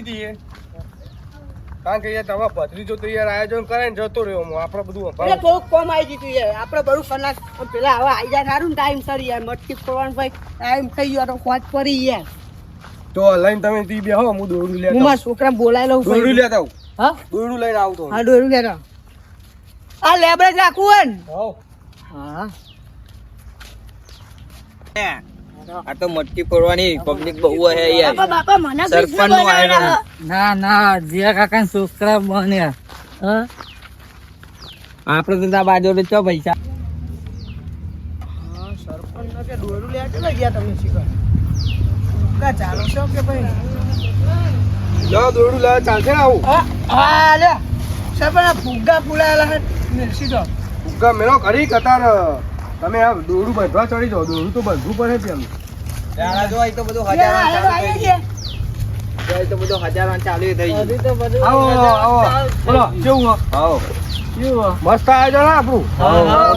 નહીં દઈએ કારણ કે યાર તમારા ભત્રીજો તો યાર આયોજન કરે ને જતો રહ્યો હું આપણે બધું એટલે થોડુંક કોમ આવી દીધું યાર આપણે બધું કલાક પેલા હવે આવી જાય સારું ટાઈમ સર યાર મટકી ફોડવાનું ભાઈ ટાઈમ થઈ ગયો તો ખોટ પડી યાર તો લઈને તમે તી બેહો હું દોડું લેતા હું મારા છોકરા બોલાવી લઉં દોડું લેતા આવું હા દોડું લઈને આવતો હા દોરું લેતા આ લેબડે જ રાખવું હોવ હા આ તો મટકી ફોડવાની પબ્લિક બહુ હે યાર બાપા મને સરપંચ નું આયોજન ના ના જીયા કાકા છોકરા બન્યા હા આપડે તો ત્યાં બાજુ ચો પૈસા હા સરપંચ ને કે દોરું લેવા ચલા ગયા તમે શીખર કા ચાલો છો કે ભાઈ લો દોડું લેવા ચાલશે ને આવું હા લે સરપંચ આ ફુગ્ગા ફુલાયેલા હે સીધો ઉગા મેલો કરી કતાર તમે આ દોડું બાંધવા ચડી જાઓ દોડું તો બાંધવું પડે છે એમ ત્યાં જો અહીં તો બધું યાર, હજાર આયો, ચાલુ આયો થઈ છે. ગયું અહીં તો બધું હજાર ચાલુ થઈ ગયું હજી તો બધું આવો આવો બોલો કેવું હો? આવો કેવું? મસ્ત આયોજન હે આપણું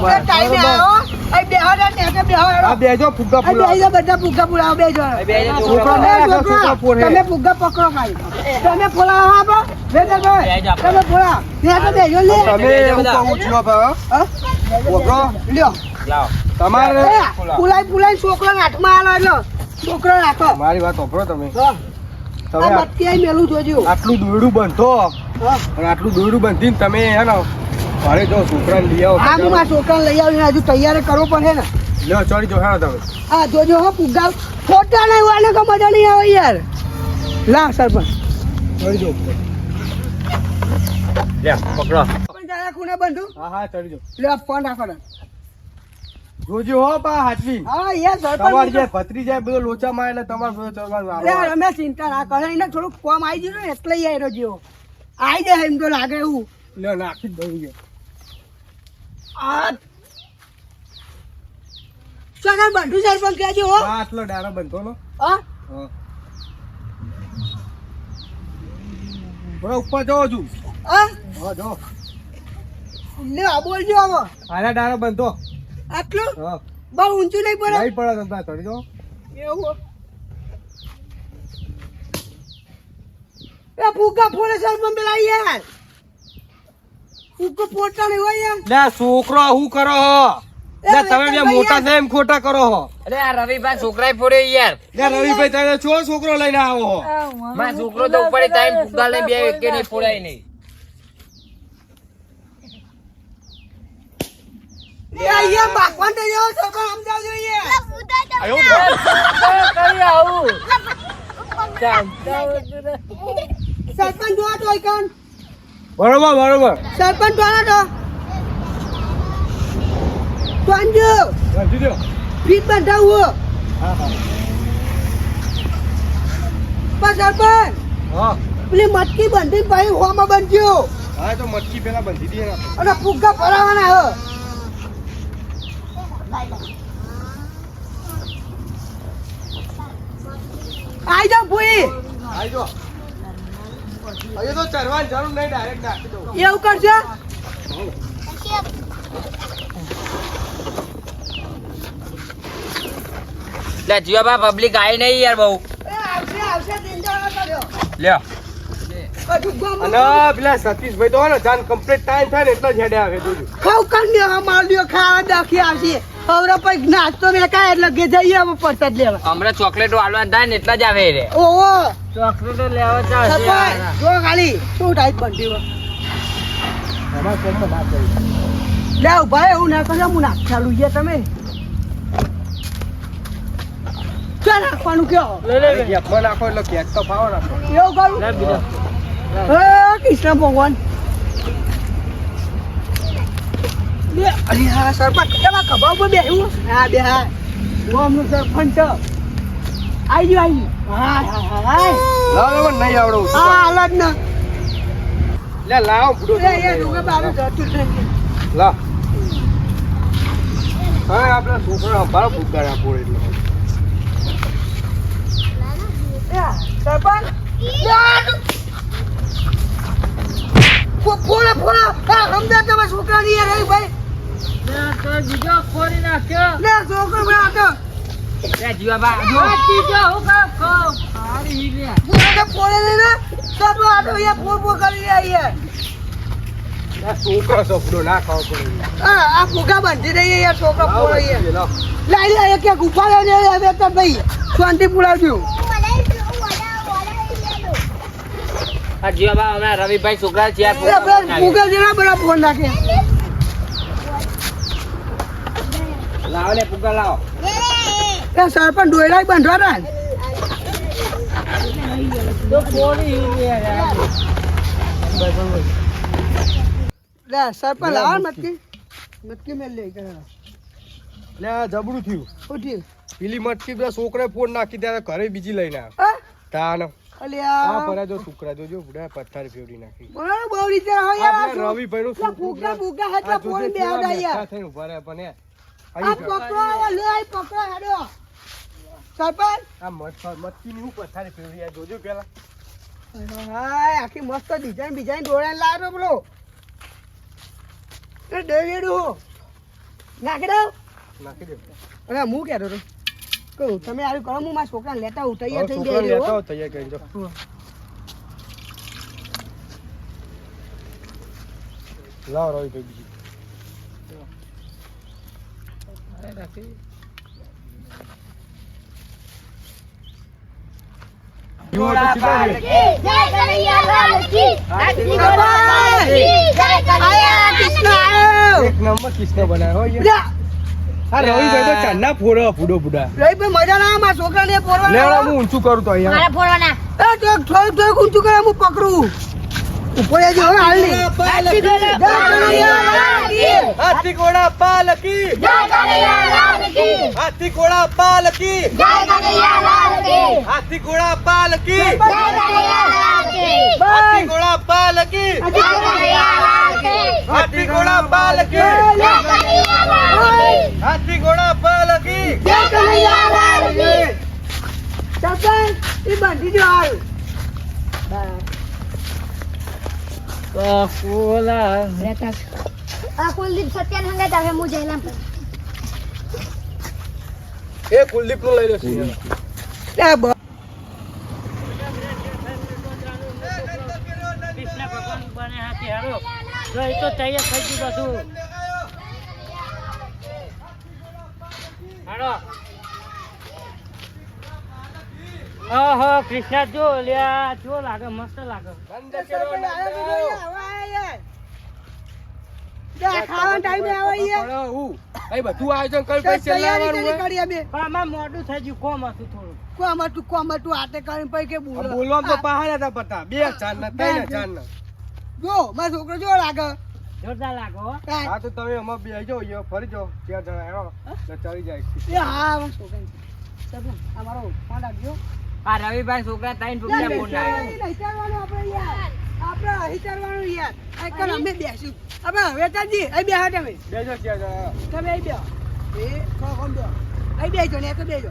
કે ટાઈમે આવો. અહીં બેહો ને, ત્યાં કે બેહો હેડો. આ બેજો ફુગ્ગા અહીં ફૂલા બેહી જાઓ, બધા ફુગ્ગા ફુલાવો, બેહી જાઓ. અહીં બેહી જાઓ, છોકરા તમે ને છોકરા, છોકરા ફોડે. તમે ફુગ્ગા પકડો ખાલી. તમે ફુલાવો આપો. વેદરભાઈ, બેહી જાઓ. તમે ફુલાવો. ત્યાં તો બેહી જાઓ લે. તમે એવું કહું છો ભાઈ હા? ઓગળો લ્યો. લાવો તમારે એ, ફુલાઈ છોકરાને હાથમાં આલો એટલે છોકરો રાખો. મારી વાત સાંભળો તમે હા. તમે આ બત્તી અહીં મેલું જોજો. આટલું દોરડું બંધો હા. અને આટલું દોરડું બંધીને તમે હે ને ઘરે જો છોકરાને લઈ આવો હા, હું મારા છોકરાને લઈ આવીને હજુ તૈયાર કરવો પડે ને. લ્યો ચડી જો હા તમે હા, જોજો હો ફુગ્ગા. ખોટા નહીં હોય ને કે મજા નહીં આવે યાર. લા સરપંચ. ચડી જો લે પકડો પણ તારા ખૂણે બંધુ. હા હા ચડી જો લે ફોન રાખો ને. જોજો હો પા હાચવી હા યાર તમારી સરપંચ. જે ભત્રી જાય બધો લોચામાં એટલે તમારે બધો ચડવાનું લે આવે. રમે ચિંતા ના કરે એને થોડુંક કોમ આવી ગયું ને એટલે ઈ આયરો જેવો આવી જાય એમ તો લાગે એવું. લ્યો નાખી જ દઉં છે આ સગા બંધુ સરપંચ કહેજો હો. હા આટલો ડારો બંધો નો હા હા થોડા ઉપર જાઓ છું હા હા જો લે આ બોલજો હવે આના ડારો બંધો આટલું હા બહુ ઊંચું નહીં પડે નહીં પડે તમે ચડી જાઓ એવું એ ફૂકા ફોડે સરપંચ પેલા યાર ફૂકો ફોડતા નહીં હોય યાર. લે છોકરો શું કરો હો લે તમે બે મોટા છે એમ ખોટા કરો હો અરે આ રવિભાઈ છોકરાએ ફોડ્યો યાર લે રવિભાઈ તમે છો છોકરો લઈને આવો હો મારા છોકરો તો ઉપર ટાઈમ ફુગ્ગા લઈને બે એકે નહીં ફોડાય નહીં એ અહીંયા બાપણ તો જેવો છોકરો સમજાવજો યાર. કરી આવું સરપંચ જોવા તો કન બરોબર બરોબર સરપંચ જોવા તો પાંજો બાંધી દો ફીટ બંધાવું હા હા પણ સરપંચ હા પેલી મટકી બંધી ભાઈ હોમાં બંધ્યો હા તો મટકી પેલા બંધી દઈએ ને અને ફુગ્ગા ફરાવાના હો. આઈ જાઓ ભૂઈ આઈ જો અહીંયા તો ચરવાની જરૂર નહીં ડાયરેક્ટ નાખી દઉં એવું કરજો. લે જીવાબા પબ્લિક આવી નહીં યાર બહુ એ આવશે આવશે દિનદારો કર્યો લ્યો બધું ગમ અને પેલા સતીશભાઈ તો હે ને જાન કમ્પ્લીટ ટાઈમ થાય ને એટલે જ હેડે આવે જોજો ખાવ કર ને માર લ્યો ખાવા દાખી આવશે હવે પછી નાસ્તો મેકાય એટલે કે જઈએ હવે પરસાદ લેવા. હમણાં ચોકલેટો આલવા થાય ને એટલા જ આવે રે ઓહો ચોકલેટો લેવા ચાલશે સરપંચ જો ખાલી શું ટાઈપ બંધી હોય. અમારા કોમમાં વાત કરી લે ભાઈ એવું ના કરજો હું નાખ ચાલુ છે તમે ક્યાં નાખવાનું કયો ગેપમાં નાખો એટલે કેક તો પાવો નાખો એવું કરું લે બીજો હે કૃષ્ણ ભગવાન લે અરે હા સરપંચ એમાં ખભા ઉપર બેહ્યું હા બે હા હું અમનું સરપંચ છો આઈ ગયો હા હા હા લાવ લાવ નહીં આવડે ઓછું હા હાલત ના લે લાવ બુડો એ ડુંગર બારું જતું છે લાવ હવે આપણે છોકરા અમારા ફૂગા આપો એટલે સરપંચ ફોડા ફોડા હા સમજા તમે છોકરા ની યાર એ ભાઈ બીજો ખોરી નાખ્યો લે છોકરો ભાઈ આતો લે જીવાબા આ ત્રીજો હું કામ ખારી લે ફોડે ને સરપંચ આ તો અહીંયા ફોન કરી રહ્યા યાર. આ છોકરો સપડો ના ખાવો પડે. આ ફુગા બાંધી રહી યાર છોકરો લાવો પોળો યાર. લાવો. લાઈ લે એક ઉભા રહે ને હવે તો ભાઈ શાંતિ પુરાવજો. આ જીવાબા હમણાં રવિભાઈ છોકરા છે આ ફુગા જેના બરા ફોન નાખે. લાવો લે પુગા લાવો. એ સરપંચ ડોયલા બાંધવા તા ને. તો કોની યાર લે સરપંચ લાવો ને મટકી. મટકી મેલ લે કરે. લે આ જબરું થયું. ઉઠી. પેલી મટકી પેલા છોકરાએ ફોન નાખી ત્યારે ઘરે બીજી લઈને આવ્યો. હા તાન અલ્યા આ પરા જો છોકરા જોજો બુડા પથ્થર ફેવડી નાખી. બોલો બહુ રીતે હોય યાર. આપણે રવિભાઈ નું પેલા ફુગા ફુગા હતા ફોન બે આવડા યાર. થઈને ઉભા રહ્યા પણ આ પકડો આવો લે આ પકડો હેડો. સરપંચ આ મટકી ની હું પથ્થર ફેવડી આ જોજો પેલા. હાય આખી મસ્ત ડિઝાઇન દોડાને લાવ્યો બોલો. એ ડેડું નાખી દઉં. નાખી દે. અરે હું કહેતો હતો કહું તમે આવું કરો હું મારા છોકરાને લેતા હું તૈયાર થઈ છોકરા જાય લેતા આવો તૈયાર કરી જો. લાવો રવિભાઈ બીજી. એક નંબર કિસ્સો બનાવ્યો હો યાર. આ રવિભાઈ તો ચાંદના ફોડો ફૂડો બુડા. મજા ના મારા છોકરાને પોરવા લેવડા હું ઊંચું કરું તો અહીંયા. થોડુંક ઊંચું કરે હું પકડું ઉપર જજો હવે હાલ હાથી ઘોડા પાલકી હાથી ઘોડા પાલકી હાથી ઘોડા પાલકી હાથી ઘોડા પાલકી હાથી ઘોડા પાલકી હાથી ઘોડા પાલકી એ બાંધી દો હાલ કોલા આ કુલદીપ સત્યાન હંગે તારે મુ જઈલામ એ કુલદીપ નું લઈ લો સિંહ. કૃષ્ણ ભગવાન બને હાથી હારો જો એ તો તૈયાર થઈ ગયું બધું હારો ઓહો કૃષ્ણ જો લ્યા જો લાગે મસ્ત લાગે ખાવા ટાઈમે આવે બધું આયોજન કરી પછી લાવવાનું હોય. પણ આમાં મોડું થઈ ગયું કોમ હતું થોડું કોમતું હાથે કરીને પછી કે બોલો બોલવામાં તો પહાડ હતા પતા 2 ના 3 ના. જો મારો છોકરો જો લાગે જોરદાર લાગે હો હા તો તમે અમાર બે આવી જાઓ અહીંયા ફરી જાઓ 4 જણા આવ્યો એટલે ચડી જાય. એ હા મારો છોકરો સરપંચ અમારો ફોન રાખજો આ રવિભાઈ છોકરા ત્રણ રૂપિયા ફોન લાવ્યો. આપણે હિચારવાનું યાર આ કર અમે બેસી હવે વેતાજી અહીં બેહો તમે બેજો 4 જણા. તમે અહીં બેહો એ કોમ બેહો અહીં બેજો ને તો બેજો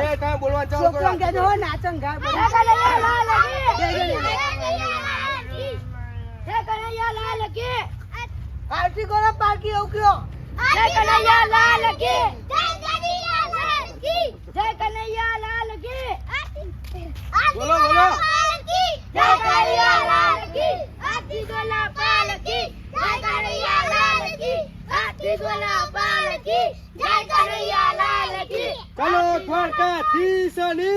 એ તમે બોલવા ચાલો કરો. છોકરાને કહેજો હો નાચન ગા આરતી કરો પાર્કી આવ કયો બોલો બોલો. ચાલો દ્વારકા થી શનિ.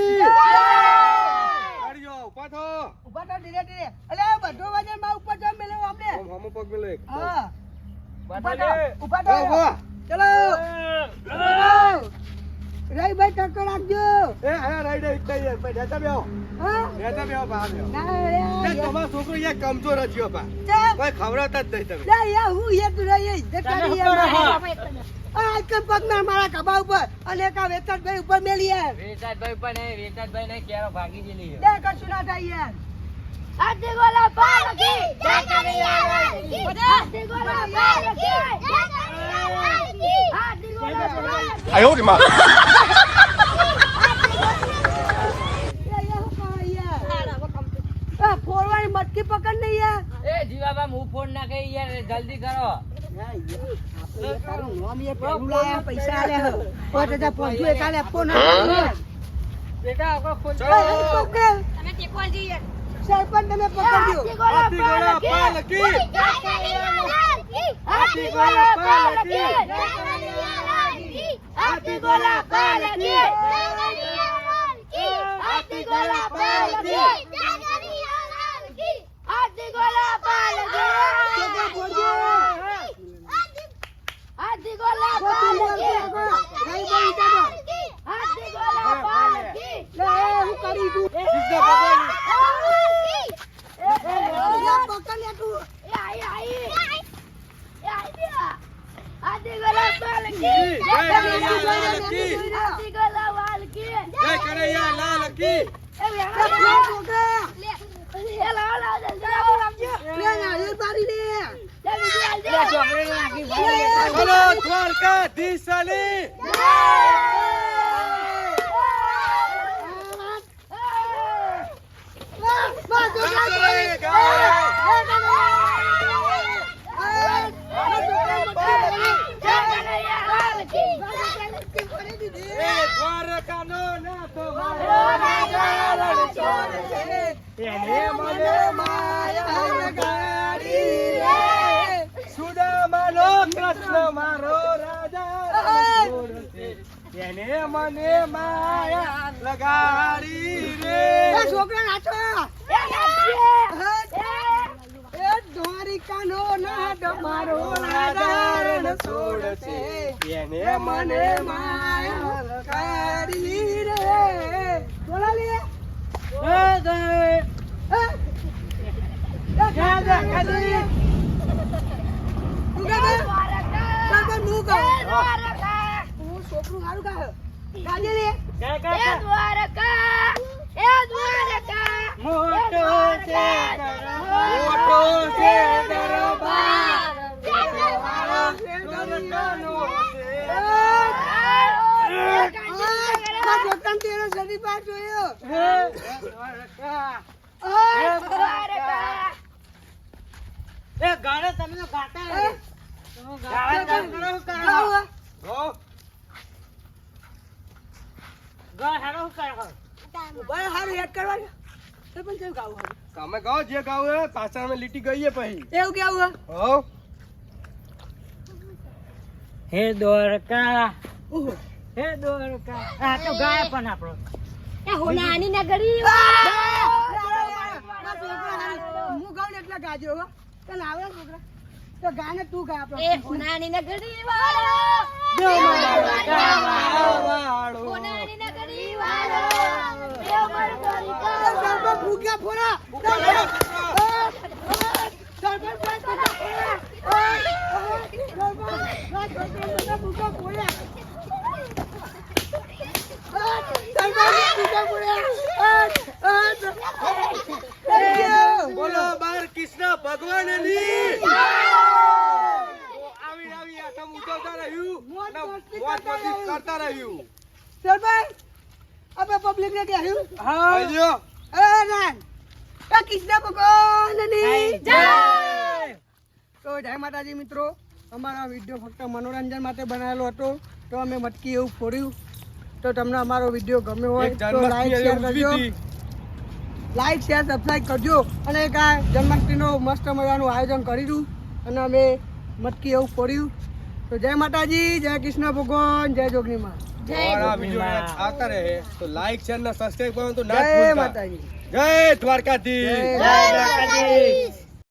અડજો ઉભા થો. ઉભા તો ધીરે ધીરે અલે બધો વજન માં ઉપર જમ મેલો આપણે આમ હમો પગ મેલો એક. હા ઉભા તો એ ચલો રઈ ભાઈ ટક્કર આપજો એ આ રાઈડ ઇટતા યાર ભાઈ નેતા બેહો. હા નેતા બેહો બહાર બેહો. ના એ યાર તમારો છોકરો યાર કમજોર હતો બા. ચા કોઈ ખવડાવતા જ નહીં તમે. લા યાર હું યાર તું રહી ઇજ્જત કરી યાર આ કમ પગના મારા કબા ઉપર અને કા વેતન ભાઈ ઉપર મેલી યાર વેચાતભાઈ પણ વેચાતભાઈ ને ક્યારે ભાગી ગયેલી છે. લે કશું ના થાય યાર ફોરવાની મટકી પકડ નહીં યાર એ જીવાબા હું ફોન ના કરી યાર જલ્દી કરો. પૈસા આલે હો 5000 પહોંચ્યું એકાલે આપો ના બેટા આપણે ફોન ચલો. તમે ટેકવા જઈએ સરપંચ તમે પકડજો. હાથી ઘોડા પાલકી હાથી ઘોડા પાલકી હાથી ઘોડા પાલકી હાથી ઘોડા પાલકી હાથી ઘોડા પાલકી છોકરા બોલજો. હાથી ઘોડા નહીં પાલકી બોલી ચાલો. હાથી ઘોડા પાલકી લે હું કરી દઉં. કૃષ્ણ ભગવાન લે પકડ લે તું. હાથી ઘોડા પાલકી જય કનૈયા લાલ કી હાથી ઘોડા પાલકી જય કનૈયા લાલ કી લે છોકરા. લે નારિયેળ પાડી લે. બોલો દ્વારકાધીશ અલી એ દ્વારકાનો નાથ એને મને માયા લગાડી રે. સુદામાનો કૃષ્ણ મારો રાજા રણછોડ છે. એને મને માયા લગાડી રે એ છોકરા નાચો. એ દ્વારિકાનો નાદ મારો રાજા રણછોડ છે. એને મને માયા લગાડી રે. બોલા લે. છોકરું સારું ગાય ગાજે લે. મોટો છે દરબાર દ્વારકાનો છે. પોતાનો તેરો સદી પાર જોયો. એ ગાળો તમે તો ગાતા એ, નથી. ગાળા ચાલુ કરો, શું કરો? ગાવું. હો, ગાળ હારો શું કરો? ઉભા હારું હેડ કરવાનું. તો પણ કેવું ગાવું હારું? તમે કહો જે ગાવું હે પાછળ અમે લીટી ગઈએ પછી એવું કેવું હો હે દ્વારકા ઓહો. હે દ્વારકા આ તો ગાય પણ આપણો હોનાની નગરી હું ગાઉં ને એટલે ગાજો હો. તને આવડે છોકરા? તો ગાને તું ગા આપણો. એ હોનાની નગરી વાળો વાળો હોનાની નગરી વાળો એ અમાર દ્વારિકા સરપંચ ભૂખ્યા ફોડા. સરપંચ ભૂખ્યા ફોડા. બોલો બાર કૃષ્ણ ભગવાનની આવી આવી આઠમ ઉજવતા રહ્યું અને મોજ મસ્તી કરતા રહ્યું સરપંચ આપણે પબ્લિક ને કહ્યું ભાઈઓ કૃષ્ણ ભગવાનની જય. તો જય માતાજી મિત્રો, અમારા વિડીયો ફક્ત મનોરંજન માટે બનાવેલો હતો. તો અમે મટકી એવું ફોડ્યું. તો તમને અમારો વિડીયો ગમ્યો હોય એક તો જન્માષ્ટમી લાઈક શેર ઉજવી કરજો. હતી. લાઈક શેર સબસ્ક્રાઈબ કરજો. અને એક આ જન્માષ્ટમીનો મસ્ત મજાનું આયોજન કર્યું અને અમે મટકી એવું ફોડ્યું. તો જય માતાજી, જય કૃષ્ણ ભગવાન, જય જોગણીમાં. અમારા વિડીયો આવતા રહે તો લાઈક શેર ને સબસ્ક્રાઇબ કરવાનું તો ના જ જય ભૂલતા. માતાજી. જય દ્વારકાધીશ જય જય દ્વારકાધીશ.